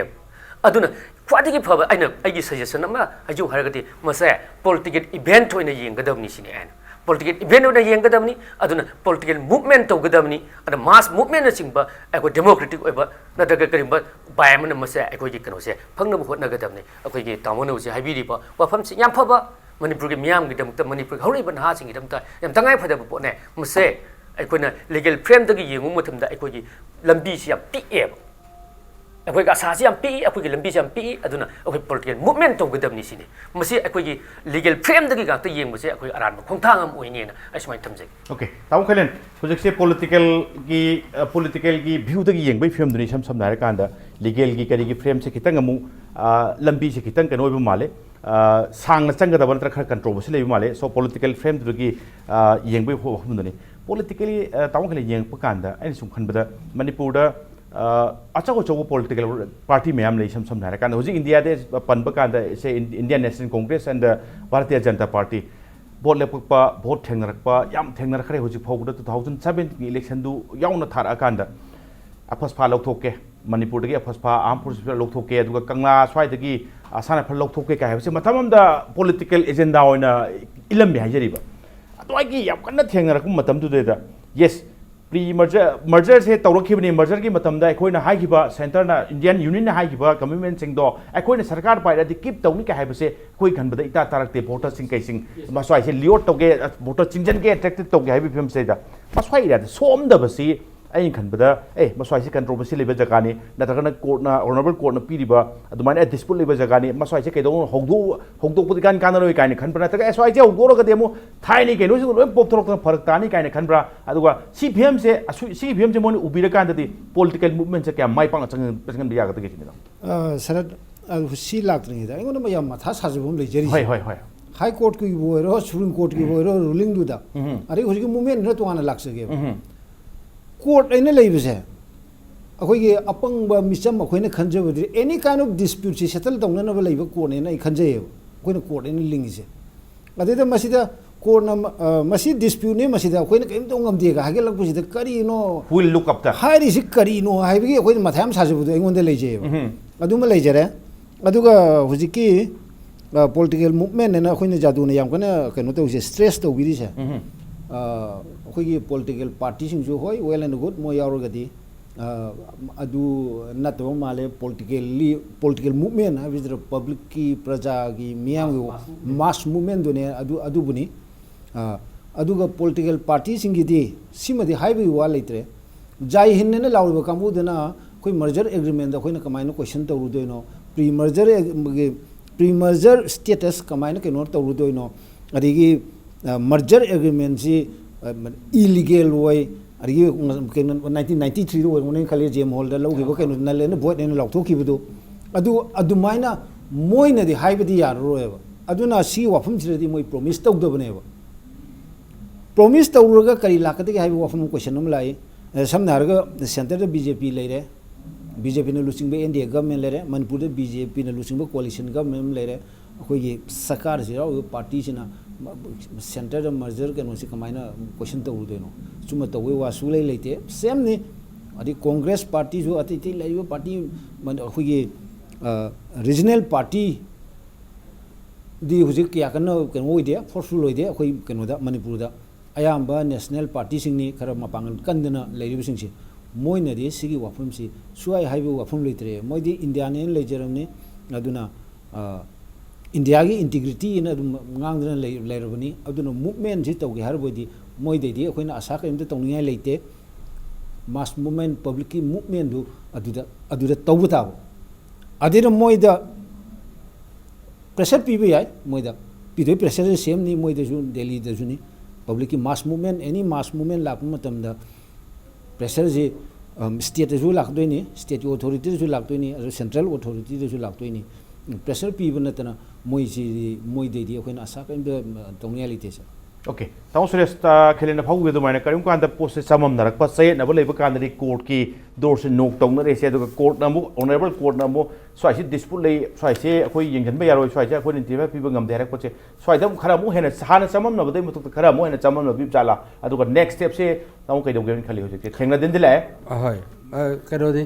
aduna khwadigi phaba aina aigi suggestion ama haju haragati masa political event hoina yengadabni sini an political event na yengadamni aduna political movement togadamni ada mass movement na singba ako democratic oiba na daga karimba bayam na masa ako gi kano se phangna bhot na gadamni ako gi tamono se haibiri ba wafam se yam phaba manipur gi miyam gi damta manipur hori ban ha sing gi damta yam tangai phada bo ne mase ako na legal frame dagi yengu matham da ako gi lambi se yam pi e अखोई आसासी M P अखोई लंबी से M P अदुना अखोई political movement तौगदबनी सिने मसी अखोई legal frame दगी गाक्ता येंबसे अखोई अरान खोंथांग अम ओइनेना असमाय थमजे okay ताऊ खलेन project से political की व्यू दगी येंबै फिल्म दुनी सम सम नारे कांदा लीगल की करी की फ्रेम से खितंग अमु लंबी से खितंग कनो बे माले सांग चंग दबन तर खर कंट्रोवर्सी ले माले सो पॉलिटिकल फ्रेम दगी येंबै हो हमदनी पॉलिटिकली ताऊ खले येंग पकांदा आई सुम खनबदा मणिपुर दा अचौ अचौ पॉलिटिकल पार्टी मैम ले सम नारे कांदा होजी इंडिया दे पनब कांदा से Indian national Congress and Bharatiya Janata party vote lepakpa vote thengnarakpa yam thengnarakre hoji phogda 2007 ki election du yauna thara kanda aphaspa lokhokke manipur dagi aphaspa ampur lokhokke aduga kangla swai dagi asana phal lokhokke ka habse mathamam da political agenda oina ilam bi hajariba ꯑꯗꯨꯋꯥꯏꯒꯤ ꯌꯥꯝ ꯀꯟꯅ ꯊꯦꯡꯅꯔꯛꯄ ꯃꯇꯝꯗꯨꯗꯩꯗ yes pre ꯃꯔꯖꯔꯁꯦ ꯇꯧꯔꯛꯈꯤꯕꯅꯤ ꯃꯔꯖꯔꯒꯤ ꯃꯇꯝꯗ ꯑꯩꯈꯣꯏꯅ ꯍꯥꯏꯈꯤꯕ ꯁꯦꯟꯇꯔꯅ Indian ꯌꯨꯅꯤꯌꯟꯅ ꯍꯥꯏꯈꯤꯕ ꯀꯃꯤꯠꯃꯦꯟꯁꯤꯡꯗꯣ ꯑꯩꯈꯣꯏꯅ ꯁꯔꯀꯥꯔ ꯄꯥꯏꯔꯗꯤ ꯀꯤꯞ ꯇꯧꯅꯤ ꯀꯥꯏ ꯍꯥꯏꯕꯁꯦ ꯑꯩꯈꯣꯏ ꯈꯟꯕꯗ ꯏꯇꯥ ꯇꯥꯔꯛꯇꯦ ꯚꯣꯇꯔꯁꯤꯡ ꯀꯩꯁꯤꯡ ꯃꯁ꯭ꯋꯥꯏꯁꯦ ꯂꯤꯌꯣꯠ ꯇꯧꯒꯦ ꯚꯣꯇꯔ ꯆꯤꯡꯁꯤꯟꯒꯦ ꯑꯦꯇ꯭ꯔꯦꯛꯇꯦꯠ ꯇꯧꯒꯦ ꯍꯥꯏꯕꯒꯤ ꯐꯤꯕꯝꯁꯤꯗ ꯃꯁ꯭ꯋꯥꯏ ꯑꯦꯔꯤꯌꯥꯗ ꯁꯣꯝꯗꯕꯁꯤ ꯑꯩꯅ ꯈꯟꯕꯗ ꯃꯁ꯭ꯋꯥꯏꯁꯤ ꯀꯟꯇ꯭ꯔꯣꯕꯔꯁꯤ ꯂꯩꯕ ꯖꯒꯥꯅꯤ ꯅꯠꯇ꯭ꯔꯒꯅ ꯀꯣꯔꯠꯅ ꯑꯣꯅꯔꯦꯕꯜ ꯀꯣꯔꯠꯅ ꯄꯤꯔꯤꯕ ꯑꯗꯨꯃꯥꯏꯅ ꯗꯤꯁꯄꯨꯠ ꯂꯩꯕ ꯖꯒꯥꯅꯤ ꯃꯁ꯭ꯋꯥꯏꯁꯦ ꯀꯩꯗꯧꯅ ꯍꯧꯗꯣꯛꯄꯗꯤ ꯀꯥꯟꯅꯔꯣꯏ ꯀꯥꯏꯅ ꯈꯟꯕ꯭ꯔꯥ ꯅꯠꯇ꯭ꯔꯒ ꯁ꯭ꯋꯥꯏꯁꯦ ꯍꯧꯗꯣꯛꯑꯒꯗꯤ ꯑꯃꯨꯛ ꯊꯥꯏꯅꯤ ꯀꯩꯅꯣꯁꯤꯡ ꯂꯣꯏ ꯄꯣꯞꯊꯣꯔꯛꯇꯅ ꯐꯔꯛ ꯇꯥꯅꯤ ꯀꯥꯏꯅ ꯈꯟꯕ꯭ꯔꯥ ꯑꯗꯨꯒ ꯁꯤ ꯐꯤꯕꯝꯁꯦ ꯁꯤꯒꯤ ꯐꯤꯕꯝꯁꯦ ꯃꯣꯏꯅ ꯎꯕꯤꯔꯀꯥꯟꯗꯗꯤ ꯄꯣꯂꯤꯇꯤꯀꯦꯜ ꯃꯨꯚꯃꯦꯟꯁꯦ ꯀꯌꯥꯝ ꯃꯥꯏ ꯄꯥꯛꯅ ꯆꯪꯍꯟꯕ ꯌꯥꯒꯗꯒꯦ ꯁꯤꯅꯤꯗ ꯁꯔꯠ ꯁꯤ ꯂꯥꯛꯇ꯭ꯔꯤꯉꯩꯗ ꯑꯩꯉꯣꯟꯗ ꯃꯌꯥꯝ ꯃꯊꯥ ꯁꯥꯖꯕ ꯑꯃ ꯂꯩꯖꯔꯤ ꯍꯣꯏ ꯍꯣꯏ ꯍꯣꯏ ꯍꯥꯏ ꯀꯣꯔꯠꯀꯤꯕꯨ ꯑꯣꯏꯔꯣ ꯁꯨꯄ꯭ꯔꯤꯝ ꯀꯣꯔꯠꯀꯤꯕꯨ ꯑꯣꯏꯔꯣ ꯔꯨꯂꯤꯡꯗꯨꯗ ꯑꯗꯩ ꯍꯧꯖꯤꯛꯀꯤ ꯃꯨꯚꯃꯦꯟꯗꯨꯅ ꯇꯣꯉꯥꯟꯅ ꯂꯥꯛꯆꯒꯦꯕ ꯀꯣꯔꯠ ꯑꯩꯅ ꯂꯩꯕꯁꯦ ꯑꯩꯈꯣꯏꯒꯤ ꯑꯄꯪꯕ ꯃꯤꯆꯝ ꯑꯩꯈꯣꯏꯅ ꯈꯟꯖꯕꯗꯤ ꯑꯦꯅꯤ ꯀꯥꯏꯟ ꯑꯣꯐ ꯗꯤꯁꯄ꯭ꯌꯨꯠꯁꯤ ꯁꯦꯇꯜ ꯇꯧꯅꯅꯕ ꯂꯩꯕ ꯀꯣꯔꯠꯅꯦꯅ ꯑꯩ ꯈꯟꯖꯩꯌꯦꯕ ꯑꯩꯈꯣꯏꯅ ꯀꯣꯔꯠ ꯑꯩꯅ ꯂꯤꯡꯉꯤꯁꯦ ꯑꯗꯨꯗ ꯃꯁꯤꯗ ꯀꯣꯔꯠꯅ ꯃꯁꯤ ꯗꯤꯁꯄ꯭ꯌꯨꯠꯅꯦ ꯃꯁꯤꯗ ꯑꯩꯈꯣꯏꯅ ꯀꯔꯤꯝꯇ ꯉꯝꯗꯦꯒ ꯍꯥꯏꯒꯠꯂꯛꯄꯁꯤꯗ ꯀꯔꯤꯅꯣ ꯋꯤꯜ ꯂꯨꯛ ꯑꯞꯇ ꯍꯥꯏꯔꯤꯁꯤ ꯀꯔꯤꯅꯣ ꯍꯥꯏꯕꯒꯤ ꯑꯩꯈꯣꯏꯅ ꯃꯊꯥ ꯌꯥꯝ ꯁꯥꯖꯕꯗꯣ ꯑꯩꯉꯣꯟꯗ ꯂꯩꯖꯩꯌꯦꯕ ꯑꯗꯨꯃ ꯂꯩꯖꯔꯦ ꯑꯗꯨꯒ ꯍꯧꯖꯤꯛꯀꯤ ꯄꯣꯂꯤꯇꯤꯀꯦꯜ ꯃꯨꯚꯃꯦꯟ ꯑꯩꯈꯣꯏꯅ ꯖꯥꯗꯨꯅ ꯌꯥꯝ ꯀꯟꯅ ꯀꯩꯅꯣ ꯇꯧꯔꯤꯁꯦ ꯁ꯭ꯇ꯭ꯔꯦꯁ ꯇꯧꯕꯤꯔꯤꯁꯦ ꯑꯩꯈꯣꯏꯒꯤ ꯄꯣꯂꯤꯇꯤꯀꯦꯜ ꯄꯥꯔꯇꯤꯁꯤꯡꯁꯨ ꯍꯣꯏ ꯋꯦꯜ ꯑꯦꯟ ꯒꯨꯗ ꯃꯣꯏ ꯌꯥꯎꯔꯒꯗꯤ ꯑꯗꯨ ꯅꯠꯇꯕ ꯃꯥꯜꯂꯦ ꯄꯣꯂꯤꯇꯤꯀꯦꯜ ꯃꯨꯚꯃꯦꯟ ꯍꯥꯏꯕꯁꯤꯗ ꯄꯕ꯭ꯂꯤꯛꯀꯤ ꯄ꯭ꯔꯖꯥꯒꯤ ꯃꯤꯌꯥꯝꯒꯤ ꯃꯥꯁ ꯃꯨꯚꯃꯦꯟꯗꯨꯅꯦ ꯑꯗꯨꯕꯨꯅꯤ ꯑꯗꯨꯒ ꯄꯣꯂꯤꯇꯤꯀꯦल ꯄꯥꯔꯇꯤꯁꯤꯡꯒꯤꯗꯤ ꯁꯤꯃꯗꯤ ꯍꯥꯏꯕꯒꯤ ꯋꯥ ꯂꯩꯇ꯭ꯔꯦ ꯖꯥꯏ ꯍꯤꯟꯗꯅ ꯂꯥꯎꯔꯤꯕ ꯀꯥꯡꯕꯨꯗꯨꯅ ꯑꯩꯈꯣꯏ ꯃꯔꯖꯔ ꯑꯦꯒ꯭ꯔꯤꯃꯦꯟꯗ ꯑꯩꯈꯣꯏꯅ ꯀꯃꯥꯏꯅ ꯀꯣꯏꯁꯟ ꯇꯧꯔꯨꯗꯣꯏꯅꯣ ꯄ꯭ꯔꯤ ꯃꯔꯖꯔ ꯁ꯭ꯇꯦꯇꯁ ꯀꯃꯥꯏꯅ ꯀꯩꯅꯣ ꯇꯧꯔꯨꯗꯣꯏꯅꯣ ꯑꯗꯒꯤ ꯃꯔꯖꯔ ꯑꯦꯒ꯭ꯔꯤꯃꯦꯟꯁꯤ ꯏꯂꯤꯒꯦꯜ ꯑꯣꯏ ꯑꯗꯒꯤ ꯀꯩꯅꯣ 1993ꯗ ꯑꯣꯏꯔꯝꯒꯅꯤ ꯈꯜꯂꯤ ꯖꯦꯝ ꯍꯣꯜꯗ ꯂꯧꯈꯤꯕ ꯀꯩꯅꯣ ꯅꯜ ꯑꯦꯟ ꯚꯣꯏꯗ ꯑꯅ ꯂꯥꯎꯊꯣꯛꯈꯤꯕꯗꯨ ꯑꯗꯨꯃꯥꯏꯅ ꯃꯣꯏꯅꯗꯤ ꯍꯥꯏꯕꯗꯤ ꯌꯥꯔꯔꯣꯏꯕ ꯑꯗꯨꯅ ꯁꯤꯒꯤ ꯋꯥꯐꯝꯁꯤꯗꯗꯤ ꯃꯣꯏ ꯄ꯭ꯔꯣꯃꯤꯁ ꯇꯧꯗꯕꯅꯦꯕ ꯄ꯭ꯔꯣꯃꯤꯁ ꯇꯧꯔꯒ ꯀꯔꯤ ꯂꯥꯛꯀꯗꯒꯦ ꯍꯥꯏꯕ ꯋꯥꯐꯝ ꯀꯣꯏꯁꯟ ꯑꯃ ꯂꯥꯛꯏ ꯁꯝꯅ ꯍꯥꯏꯔꯒ ꯁꯦꯟꯇꯔꯗ ꯕꯤ.ꯖꯦ.ꯄꯤ ꯂꯩꯔꯦ ꯕꯤ.ꯖꯦ.ꯄꯤꯅ ꯂꯨꯆꯤꯡꯕ ꯑꯦꯟ.ꯗꯤ.ꯑꯦ ꯒꯚꯔꯟꯃꯦꯟ ꯂꯩꯔꯦ ꯃꯅꯤꯄꯨꯔꯗ ꯕꯤ.ꯖꯦ.ꯄꯤꯅ ꯂꯨꯆꯤꯡꯕ ꯀꯣalition ꯒꯚꯔꯟꯃꯦꯟ ꯑꯃ ꯂꯩꯔꯦ ꯑꯩꯈꯣꯏꯒꯤ ꯁꯔꯀꯥꯔꯁꯤ ꯌꯥꯎꯔꯤꯕ ꯄꯥꯔꯇꯤꯁꯤꯅ ꯁꯦꯟꯇꯔꯗ ꯃꯔꯖꯔ ꯀꯩꯅꯣꯁꯤ ꯀꯃꯥꯏꯅ ꯀꯣꯏꯁꯟ ꯇꯧꯔꯨꯗꯣꯏꯅꯣ ꯆꯨꯝꯅ ꯇꯧꯕꯒꯤ ꯋꯥ ꯁꯨꯡꯂꯩ ꯂꯩꯇꯦ ꯁꯦꯝꯅꯤ ꯑꯗꯩ ꯀꯣꯡꯒ꯭ꯔꯦꯁ ꯄꯥꯔꯇꯤꯁꯨ ꯑꯇꯩ ꯑꯇꯩ ꯂꯩꯔꯤꯕ ꯄꯥꯔꯇꯤ ꯑꯩꯈꯣꯏꯒꯤ ꯔꯤꯖꯅꯦꯜ ꯄꯥꯔꯇꯤꯗꯤ ꯍꯧꯖꯤꯛ ꯀꯌꯥ ꯀꯟꯅ ꯀꯩꯅꯣ ꯑꯣꯏꯗꯦ ꯐꯣꯔꯁꯐꯨꯜ ꯑꯣꯏꯗꯦ ꯑꯩꯈꯣꯏ ꯀꯩꯅꯣꯗ ꯃꯅꯤꯄꯨꯔꯗ ꯑꯌꯥꯝꯕ ꯅꯦꯁꯅꯦꯜ ꯄꯥꯔꯇꯤꯁꯤꯡꯅꯤ ꯈꯔ ꯃꯄꯥꯡꯒꯜ ꯀꯟꯗꯅ ꯂꯩꯔꯤꯕꯁꯤꯡꯁꯤ ꯃꯣꯏꯅꯗꯤ ꯁꯤꯒꯤ ꯋꯥꯐꯝꯁꯤ ꯁꯨꯋꯥꯏ ꯍꯥꯏꯕ ꯋꯥꯐꯝ ꯂꯩꯇ꯭ꯔꯦ ꯃꯣꯏꯗꯤ ꯏꯟꯗꯤꯌꯥꯅꯦꯅ ꯂꯩꯖꯔꯕꯅꯤ ꯑꯗꯨꯅ ꯏꯟꯗꯤꯌꯥꯒꯤ ꯏꯟꯇꯤꯒ꯭ꯔꯤꯇꯤꯅ ꯑꯗꯨꯝ ꯉꯥꯡꯗꯅ ꯂꯩꯔꯕꯅꯤ ꯑꯗꯨꯅ ꯃꯨꯚꯃꯦꯟꯁꯤ ꯇꯧꯒꯦ ꯍꯥꯏꯔꯕꯗꯤ ꯃꯣꯏꯗꯩꯗꯤ ꯑꯩꯈꯣꯏꯅ ꯑꯁꯥ ꯀꯔꯤꯝꯇ ꯇꯧꯅꯤꯡꯉꯥꯏ ꯂꯩꯇꯦ ꯃꯥꯁ ꯃꯨꯚꯃꯦꯟ ꯄꯕ꯭ꯂꯤꯛꯀꯤ ꯃꯨꯚꯃꯦꯟꯗꯨ ꯑꯗꯨꯗ ꯇꯧꯕ ꯇꯥꯕ ꯑꯗꯨꯅ ꯃꯣꯏꯗ ꯄ꯭ꯔꯦꯁꯔ ꯄꯤꯕ ꯌꯥꯏ ꯃꯣꯏꯗ ꯄꯤꯗꯣꯏ ꯄ꯭ꯔꯦꯁꯔꯁꯤ ꯁꯦꯝꯅꯤ ꯃꯣꯏꯗꯁꯨ ꯗꯦꯜꯂꯤꯗꯁꯨꯅꯤ ꯄꯕ꯭ꯂꯤꯛꯀꯤ ꯃꯥꯁ ꯃꯨꯚꯃꯦꯟ ꯑꯦꯅꯤ ꯃꯥꯁ ꯃꯨꯚꯃꯦꯟ ꯂꯥꯛꯄ ꯃꯇꯝꯗ ꯄ꯭ꯔꯦꯁꯔꯁꯤ ꯁ꯭ꯇꯦꯠꯇꯁꯨ ꯂꯥꯛꯇꯣꯏꯅꯤ ꯁ꯭ꯇꯦꯠꯀꯤ ꯑꯣꯊꯣꯔꯤꯇꯤꯗꯁꯨ ꯂꯥꯛꯇꯣꯏꯅꯤ ꯑꯗꯨ ꯁꯦꯟꯇ꯭ꯔꯦꯜ ꯑꯣꯊꯣꯔꯤꯇꯤꯗꯁꯨ ꯂꯥꯛꯇꯣꯏꯅꯤ ꯄ꯭ꯔꯦꯁꯔ ꯄꯤꯕ ꯅꯠꯇꯅ ꯃꯣꯏꯗꯩꯗꯤ ꯑꯩꯈꯣꯏꯅ ꯑꯁꯥ ꯀꯔꯤꯝꯇ ꯇꯧꯅꯤꯡꯉꯥꯏ ꯂꯩꯇꯦ ꯁꯦ ओके ताऊ सुरेश खेलेन फाउबे दुमाइना करिम कांदा पोस्ट चाममनरक चयेनब लेब कांदरी कोर्ट की दोर से नोक तौनरेसे अदुगा कोर्ट नमु ऑनरेबल कोर्ट नमु स्वाइसे डिस्प्यूट ले स्वाइसे अखोई यंगनबे यारोय स्वाइसे अखोई नितिबा पिबा ngam derek poche स्वाइदम खरा मु हेना हाना चाममनब दे मुतुक खरा मु हेना चाममनब बि जाला अदुगा नेक्स्ट स्टेप से ताऊ कइदोगे खाली होजे थेंगना दिन दिलाय अहय करोदि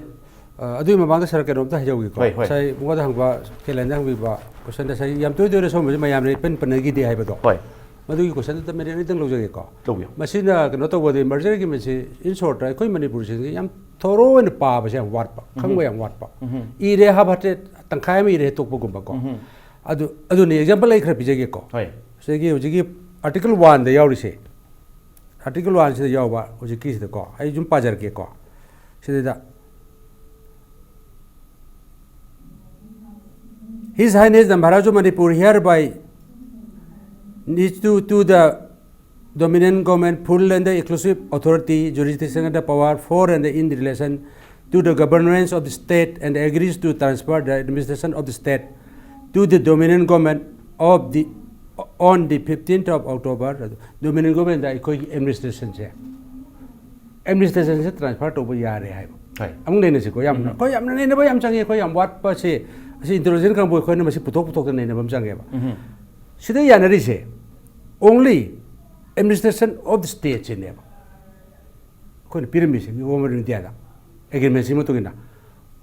अदुई मबांग सर करोमता हजौगी को साइ मुगादा हंगबा खेलेन हंगबिबा क्वेश्चन दा साइ याम तोय दोरे सोम मयाम रे पेन पनगी दे हाइबदो मधुगी क्वेश्चन तो मेरे नहीं लौजे को मसीना कनो तौबदि मर्जर की मसी इन शॉर्ट अखोई मणिपुर से याम थोरो इन पाबसे याम वाटपा खंगबा याम वाटपा इरे हाबाटे तंखाय में इरे तोपगुंबा को अदु ने एग्जांपल लाई खर पिजेगे को सेगी होजिगी आर्टिकल 1 दे यावरिसे आर्टिकल 1 से यावबा होजिकी से को आई जुम पाजर के को सेदा His Highness the Maharaj of Manipur hereby needs to the dominant government full and the exclusive authority, jurisdiction and the power for and in relation to the governance of the state and agrees to transfer the administration of the state to the dominant government of the on the 15th of October. Dominant government the administration se transfer to yare hai. Among the Nesiko Yam, Koyam never am changi Koyam what per se intelligent can boy Koyam Putok in the Bamjangeva. Sida Yanarise only administration of the states in them. Coin pyramid, you over in the other. Again, Messimotogina.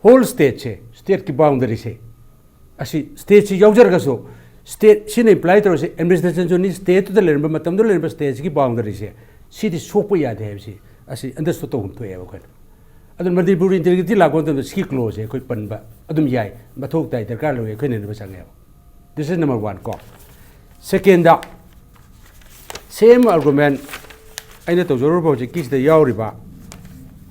Whole state, state boundary say. I see states Yaujargaso, state sin imply to say administration joni state to the lemba matam do lemba state ki boundary se city sopo ya de si asi understood to to ya ko adun Manipur integrity la ko to ski close ko pan ba adum yai mathok tai darkar lo ko ne ba sang ya this is number 1 ko second da same argument aina to joro bo ji kis de yaw ri ba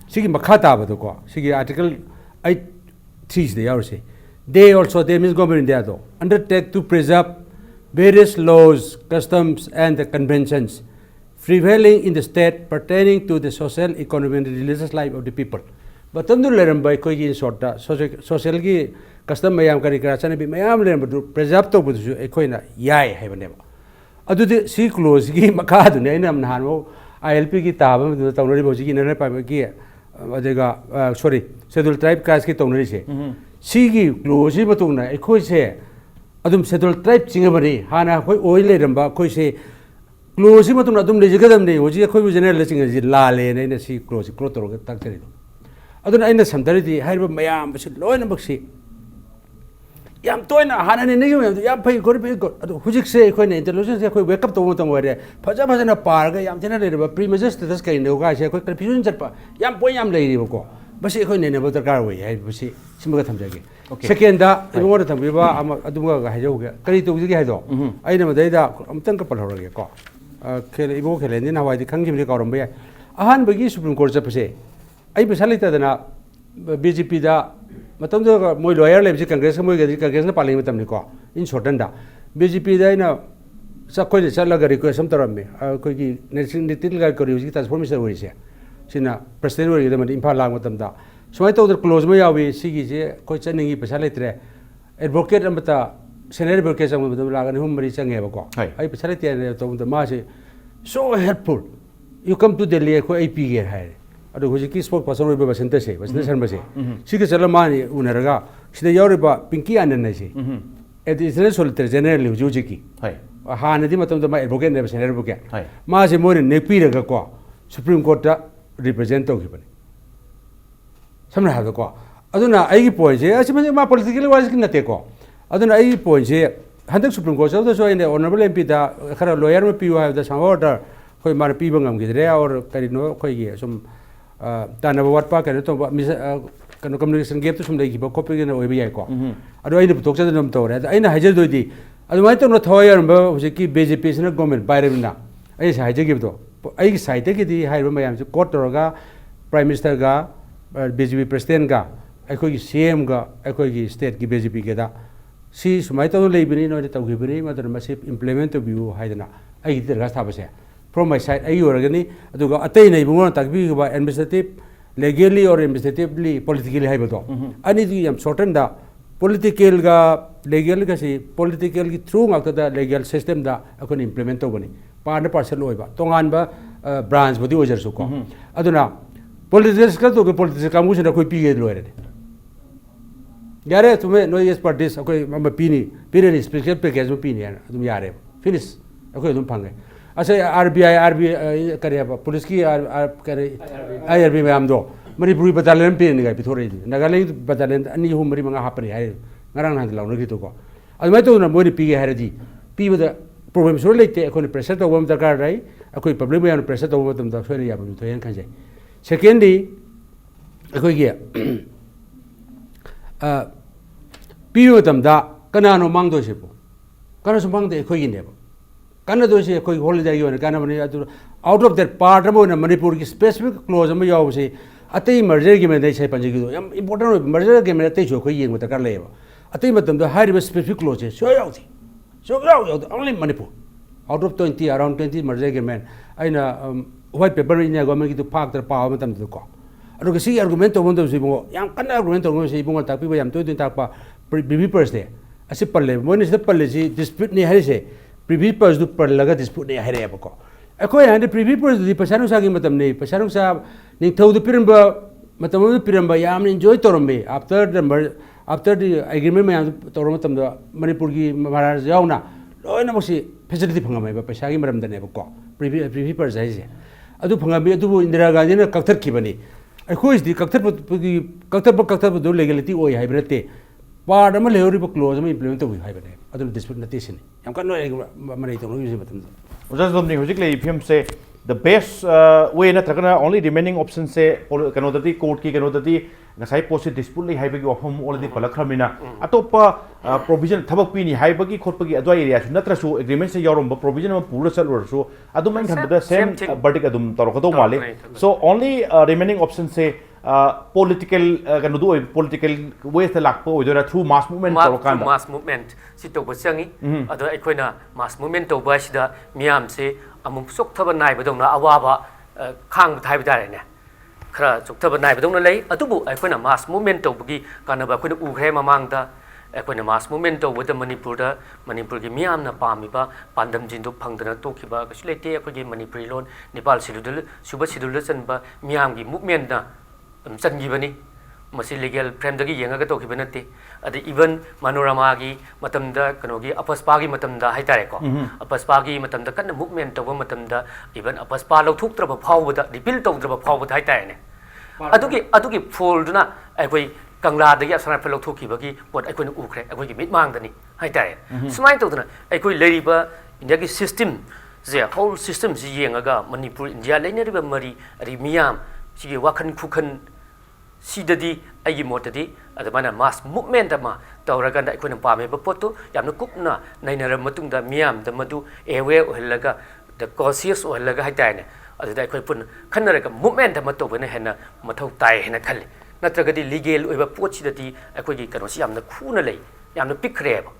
sigi makha ta ba do ko sigi article 8(3) de yaw se they also they means government India though undertake to preserve various laws, customs and the conventions prevailing in the state pertaining to the social, economic and religious life of the people. But tamdu leram by koi in short social ki custom mayam kari karachana bi mayam leram du preserve to budu ekoi na yai hai bane ba. Adu de si close ki makha du ne nam han mo ILP ki tab du tawnari boji ki ne pa ki adega sorry scheduled tribe caste ki tawnari se. Sigi close batung na ekoi se adum scheduled tribe chingabari hana koi oil ramba koi se close batung adum lejigadam ne oji koi general chingaji la le ne si close toro tak chari adun aina samdari di haiba mayam basi loina baksi yam toina hana ne ne yam phai gor be adu hujik se koi ne intelligence se koi wake up to mo ware phaja phaja na par ga yam thena le ba premature status kai ne ga se koi confusion chat pa yam point yam le ri ko basi koi ne ba darkar we hai basi simba thamjage second da ibor thambiba am adunga ga hajau ga kari to ji ga haido aina ma dai da amtang ka palhorage ko khele ibo khele ni na wai di khangji mi ka rom ba ahan bagi supreme court chapse ai besali ta dana BJP da matam do moi lawyer le ji congress moi ga congress na paling matam ni ko in shorten da BJP da ina sa koi ne sala ga request sam taram me koi ki nitil ga kori ji transformation hoi se sina president hoi da man imphal lang matam da somai to der close mai yawi sigi je koi chaningi pesa le tre advocate amata senior advocate sam matam la ga ni hum mari change ba ko ai pesa le te to ma se so helpful you come to Delhi ko AP ge hai adu hoji ki sport person oi ba center se basne sarma se sigi chala mani unaraga sida yori ba pinki anan ne se et isne solter general huji ki hai ha na di matam da ma advocate ne senior advocate ma se mo ne pi raga ko supreme court da represent to ki bani samna ha ko aduna ai gi point se asi ma political wise ki nate ko aduna ai point se handak supreme court da so ine honorable MP da khara lawyer me pi wa da sam order koi mar pi bangam gi re or kari no koi gi sum tana ba wat pa ka to kano communication gap to sum legi ba copy na oi bi ko ado ai ne tok cha nam to re ai na hajer do di ado mai to no thoyar ba hoje ki BJP sina government bayre na ai sa hajer gi to ai gi site gi di hai ba mayam court to ga prime minister ga BJP president ga ai ko gi CM ga ai ko gi state gi BJP ge da si sumai to le bi ni no ta gi bi ni ma to ma se implement to bi hai na ai gi ga tha ba se from my side ai organi aduga atei nei bungon takbi ba administrative legally or administratively politically hai bato ani di am shorten da political ga legal ga si political gi through ngak da legal system da akon implement to bani parna parcel oi ba tongan ba branch bodi ojer su ko aduna politics ka to politics ka mu se na koi pi ge loire yare tume no yes parties akoi ma pini pini special package mo pini adum yare finish akoi dum phange अच्छा RBI करे police की करे IRB में हम दो Manipuri battalion पे निकाय पिथोरे Nagaland battalion अन्य हम मरी मंगा हापरी है ngarang nang law nagi to ko admai to na moi pi ge haraji pi bada problem so leite akoi pressure to bom dakar rai akoi problem ya pressure to bom da so ya bam to yan khan jai secondly akoi ge pi bodam da kana no mang do se po kana so mang de akoi gi ne ba kana do se koi holiday yo kana bani out of that part mo na Manipur ki specific clause ma yaw se atei merger gi me dai sai panji gi yam important merger gi me atei jo koi yeng ta kar le ba atei matam da high specific clause so yaw thi so yaw only Manipur out of 20 around 20 merger gi men aina white paper in ya government gi to park tar pa matam to ko aro ki si argument to mon do si bo yam kana argument to mo si bo ta pi ba yam to din ta pa BB pers de asi palle mo ni se palle si dispute ni hari se privy pers du par laga dispute ne hare ba ko akoi hande privy pers di pasanu sa gi matam nei pasanu sa ni thau du piramba matam du piramba yam enjoy torombe after the agreement me torom matam da Manipur gi Maharaj yauna loina mosi facility phangam ba paisa gi maram da ne ba ko privy pers ai se adu phangam bi adu Indira Gandhi na kakthar ki bani akoi di kakthar du legality oi hybrid te part अमा लेहरिबा close अमा implement तौबी हाइबने अदुम dispute नते सिने याम कन्नो मनै तौनो युजे मतम Just don't think logically film say the best way na tragana only remaining option say kano dati court ki kano dati ngasai post dispute lai haibagi ofam already palakramina atopa provision thabak pi ni haibagi khotpagi adwa area su natra su agreement se yarom provision ma pura chalur su adum in khanda same verdict adum torokodo male so only remaining option say political kano do political ways the lakpo or through mass movement through mass movement si to basangi ado aikoina mass movement to ba sida miam se amum sok thaba nai badong na awaba khang thai bidare ne khara sok thaba nai badong na lei atubu aikoina mass movement to bugi kana ba koina u khre mamang da aikoina mass movement to with manipur gi miam na pami ba pandam jin do phangdana to khiba kaslete aikogi manipuri lon nepal sidul suba sidul chan ba miam gi movement na changi bani masi legal frame dagi yenga ga to khibanati adi even manorama gi matamda kanogi apaspa gi matamda haitare ko apaspa gi matamda kan movement to matamda even apaspa lauthuk traba phawda repeal to traba phawda haitare ne adugi fold na aikoi kangla dagi asana fel lauthuk ki bagi pot aikoi u khre aikoi gi mit mang dani haitare smai to dana aikoi leriba india gi system je whole system ji yenga ga manipur india leineriba mari ri miyam sigi wakhan khukhan sidadi ayi motadi adamana mass movement ama tawraganda aikoina pame ba potu yamna kupna nainara matungda miyam da madu aware ohlaga the conscious ohlaga haitaine adada aikoi pun khanaraga movement ama to bana hena mathau tai hena khalle natragadi legal oiba potsidadi aikoi gi kano si yamna khuna lei yamna pikreba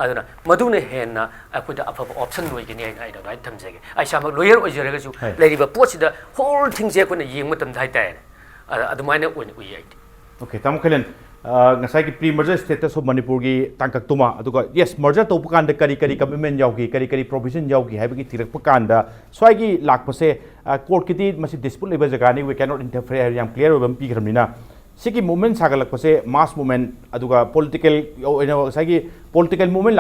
aduna madune hena aikoida afaba option loigini ai da thamjege ai sama lawyer oijaraga su leiriba potsida whole thing je aikoina yeng matam haitaine adumana ui okay tam Khelen ngasai ki pre merger status of Manipur gi tangkak tuma aduga yes merger to pukan de kari commitment yaugi kari provision yaugi haibagi tirak pukan da swai gi lakpase court ki ti masi dispute level jaga ni we cannot interfere yam clear obam pi gramina sigi movement sagalakpase mass movement aduga political sagi political movement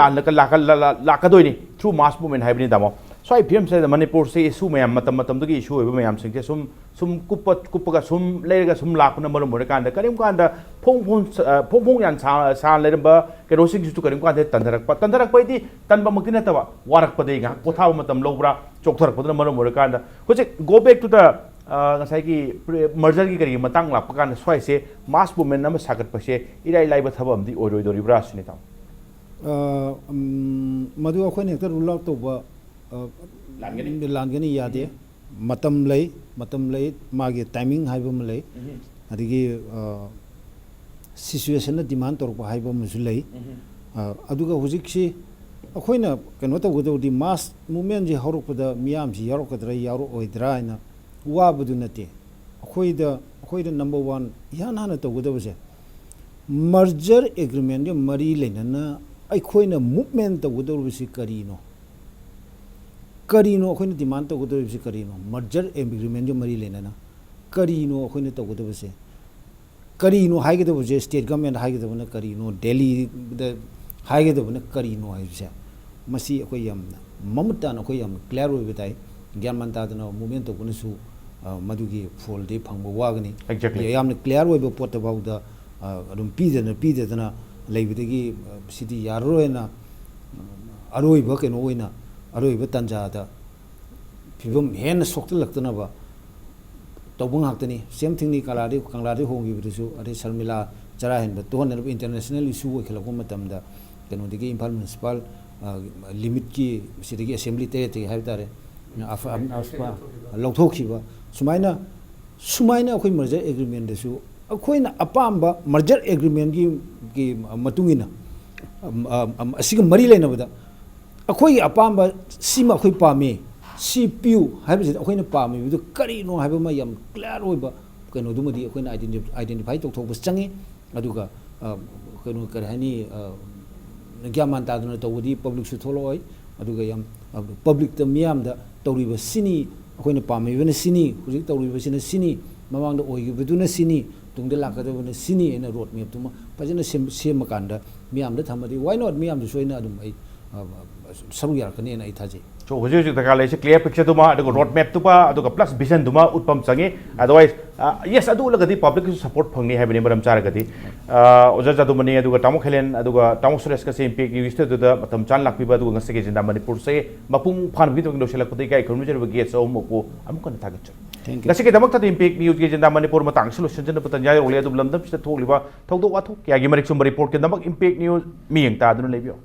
lakadoi ni through mass movement haibni damo so I PM said the Manipur say issue mayam matam dugi issue ebe mayam sing sum kuppa sum lega sum lakuna marum kanda karim kanda phong yan sa lerba ke rosing su karim kanda tandarak pa di tanba makina tawa warak pa de ga pothaw matam lobra choktharak pa marum kanda hoje go back to the ngasai ki merger ki kari matang la pakan swai se mass movement nam sagat pa se irai lai ba thabam di oroi dori bra sini taw madu akhoi ne ta rule out to ba langani yade matam lay magi timing haiba malai adigi situation na demand torpa haiba musulai aduga hujik si akhoina kano ta godo di mass movement ji horokpada miyam ji yarokadra yaro oidra ina wabadu nate akhoida number 1 yana na to godo se merger agreement ge mari lenana akhoina movement to godo bisi karino karino akhoi demand to godo bisi karino merger agreement jo mari lenana karino akhoi to godo bisi karino haige to je state government haige to na karino delhi the haige to na karino haise masi akhoi yam mamta na akhoi yam clear oi betai gyan manta na movement to kunasu madugi fall de phangbo wagani exactly yam clear oi be pot about the adum pide na leibidagi city yaroena aroi ba keno oina aroi ba tanja da phibum hen sokta laktana ba tobung haktani same thing ni kanglari hongi bisu ade sharmila jara hen ba to na international issue o khela ko matam da keno digi impal municipal limit ki sidagi assembly te haibtare afpa lokthokhi ba sumaina akhoi merger agreement da su akoina apamba merger agreement gi matungina asiga mari lena bada akoi apamba sima akhoi pame CPU haibse akoina pame bidu kari no haiba ma yam clear oiba kano dumadi akoina identify tok thok bus changi aduga kano karhani gyaman ta duna tawdi public su tholoi aduga yam public ta miyam da tawriba sini akoina pame bena sini hujik tawriba sini mamang da oi biduna sini tungde lakadabana sini ena road map tuma pajana sem makanda miyam da thamadi why not miyam du soina adum ai सरुक यारकनी आई थाजे so hujui hujui taka leise clear picture tuma adugo road map tupa adugo plus vision tuma utpam changi otherwise yes adu lagadi public support phangni haibani maram charagadi oja jadumani adugo tamo khelen adugo tamo suresh ka se impact news to da matam chan lakpiba adugo ngase ge jinda manipur se mapung phan video do selak pudi kai khurmi jer ge so moku amukon thagach ngase ge damak ta impact news ge jinda manipur matang solution jena patan jai role adu lamdam se thokliba thokdo wa thok kya gi marik sum report ke damak impact news mi yang ta adu lebio